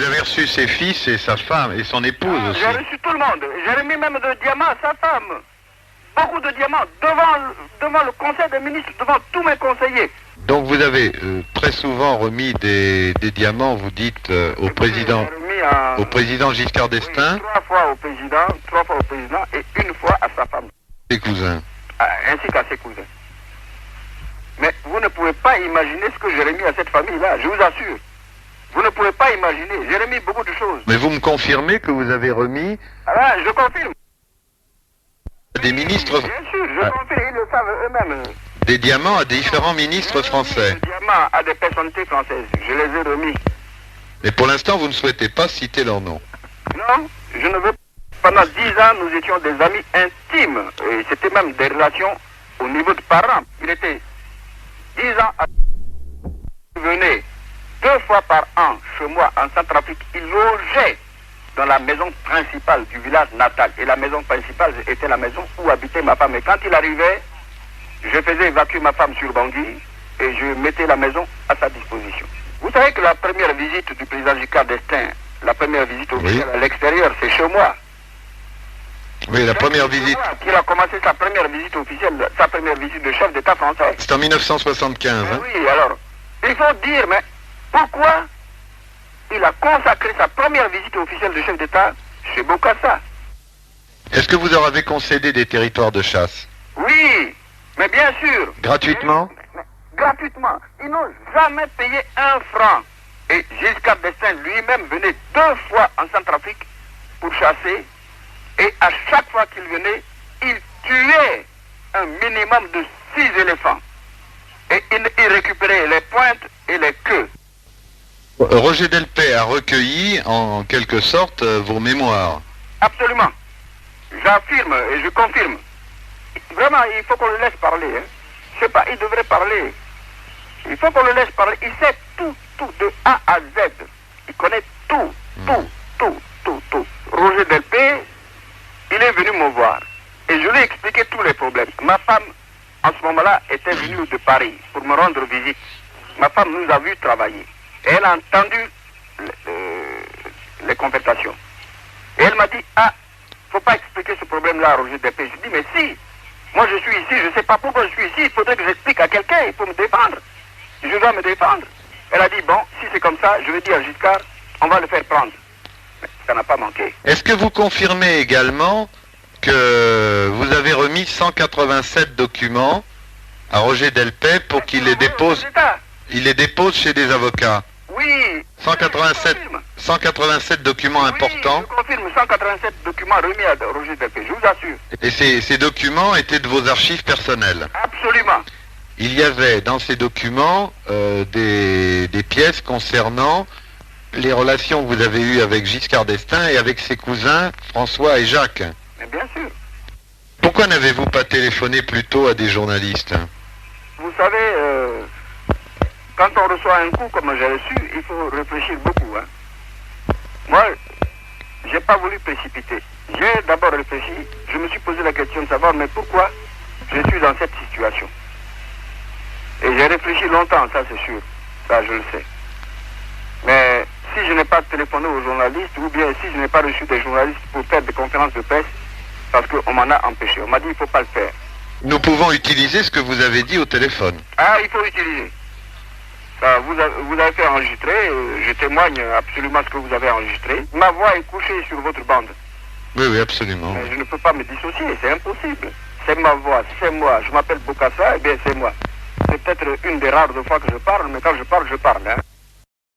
vous avez reçu ses fils et sa femme et son épouse aussi. J'ai reçu tout le monde. J'ai remis même de diamants à sa femme. Beaucoup de diamants devant le conseil des ministres, devant tous mes conseillers. Donc vous avez très souvent remis des diamants, vous dites, au président Giscard d'Estaing. Oui, 3 fois au président et 1 fois à sa femme. Ses cousins. Ainsi qu'à ses cousins. Mais vous ne pouvez pas imaginer ce que j'ai remis à cette famille-là, je vous assure. Vous ne pouvez pas imaginer, j'ai remis beaucoup de choses. Mais vous me confirmez que vous avez remis... Ah, je confirme. Des ministres... Bien sûr, je confirme, ils le savent eux-mêmes. Des diamants à différents ministres français. Des diamants à des personnalités françaises, je les ai remis. Mais pour l'instant, vous ne souhaitez pas citer leur nom. Non, je ne veux pas. Pendant 10 ans, nous étions des amis intimes. Et c'était même des relations au niveau de parents. Il était 10 ans à... Il venait 2 fois par an chez moi en Centrafrique. Il logeait dans la maison principale du village natal. Et la maison principale était la maison où habitait ma femme. Et quand il arrivait, je faisais évacuer ma femme sur Bangui et je mettais la maison à sa disposition. Vous savez que la première visite du président Giscard d'Estaing, la première visite officielle à l'extérieur, c'est chez moi. Oui, la première visite. Il a commencé sa première visite officielle, sa première visite de chef d'État français. C'est en 1975. Hein? Oui, alors, il faut dire, mais pourquoi il a consacré sa première visite officielle de chef d'État chez Bokassa? Est-ce que vous leur avez concédé des territoires de chasse? Oui, mais bien sûr. Gratuitement? Gratuitement. Ils n'ont jamais payé 1 franc. Et Giscard d'Estaing lui-même venait 2 fois en Centrafrique pour chasser. Et à chaque fois qu'il venait, il tuait un minimum de 6 éléphants. Et il récupérait les pointes et les queues. Roger Delpech a recueilli, en quelque sorte, vos mémoires. Absolument. J'affirme et je confirme. Vraiment, il faut qu'on le laisse parler. Hein. Je sais pas, il devrait parler. Il faut qu'on le laisse parler. Il sait tout, de A à Z. Il connaît tout. Roger Delpech, il est venu me voir. Et je lui ai expliqué tous les problèmes. Ma femme, en ce moment-là, était venue de Paris pour me rendre visite. Ma femme nous a vu travailler. Et elle a entendu les conversations. Et elle m'a dit, faut pas expliquer ce problème-là à Roger Delpech. Je dis, mais si, moi je suis ici, je ne sais pas pourquoi je suis ici, il faudrait que j'explique à quelqu'un, il faut me défendre. Je dois me défendre. Elle a dit, bon, si c'est comme ça, je vais dire à Giscard, on va le faire prendre. Mais ça n'a pas manqué. Est-ce que vous confirmez également que vous avez remis 187 documents à Roger Delpech pour qu'il les dépose, chez des avocats? Oui. 187 documents importants. Oui, je confirme, 187 documents remis à Roger Delpech, je vous assure. Et ces documents étaient de vos archives personnelles? Absolument. Il y avait dans ces documents des pièces concernant les relations que vous avez eues avec Giscard d'Estaing et avec ses cousins François et Jacques. Mais bien sûr. Pourquoi n'avez-vous pas téléphoné plus tôt à des journalistes? Vous savez, quand on reçoit un coup comme j'ai reçu, il faut réfléchir beaucoup. Hein. Moi, j'ai pas voulu précipiter. J'ai d'abord réfléchi, je me suis posé la question de savoir, mais pourquoi je suis dans cette situation? Et j'ai réfléchi longtemps, ça c'est sûr, ça je le sais. Mais si je n'ai pas téléphoné aux journalistes, ou bien si je n'ai pas reçu des journalistes pour faire des conférences de presse, parce qu'on m'en a empêché, on m'a dit il ne faut pas le faire. Nous pouvons utiliser ce que vous avez dit au téléphone. Il faut utiliser. Ça, vous avez fait enregistrer, je témoigne absolument ce que vous avez enregistré. Ma voix est couchée sur votre bande. Oui, absolument. Mais je ne peux pas me dissocier, c'est impossible. C'est ma voix, c'est moi. Je m'appelle Bokassa, et bien c'est moi. C'est peut-être une des rares fois que je parle, mais quand je parle, hein.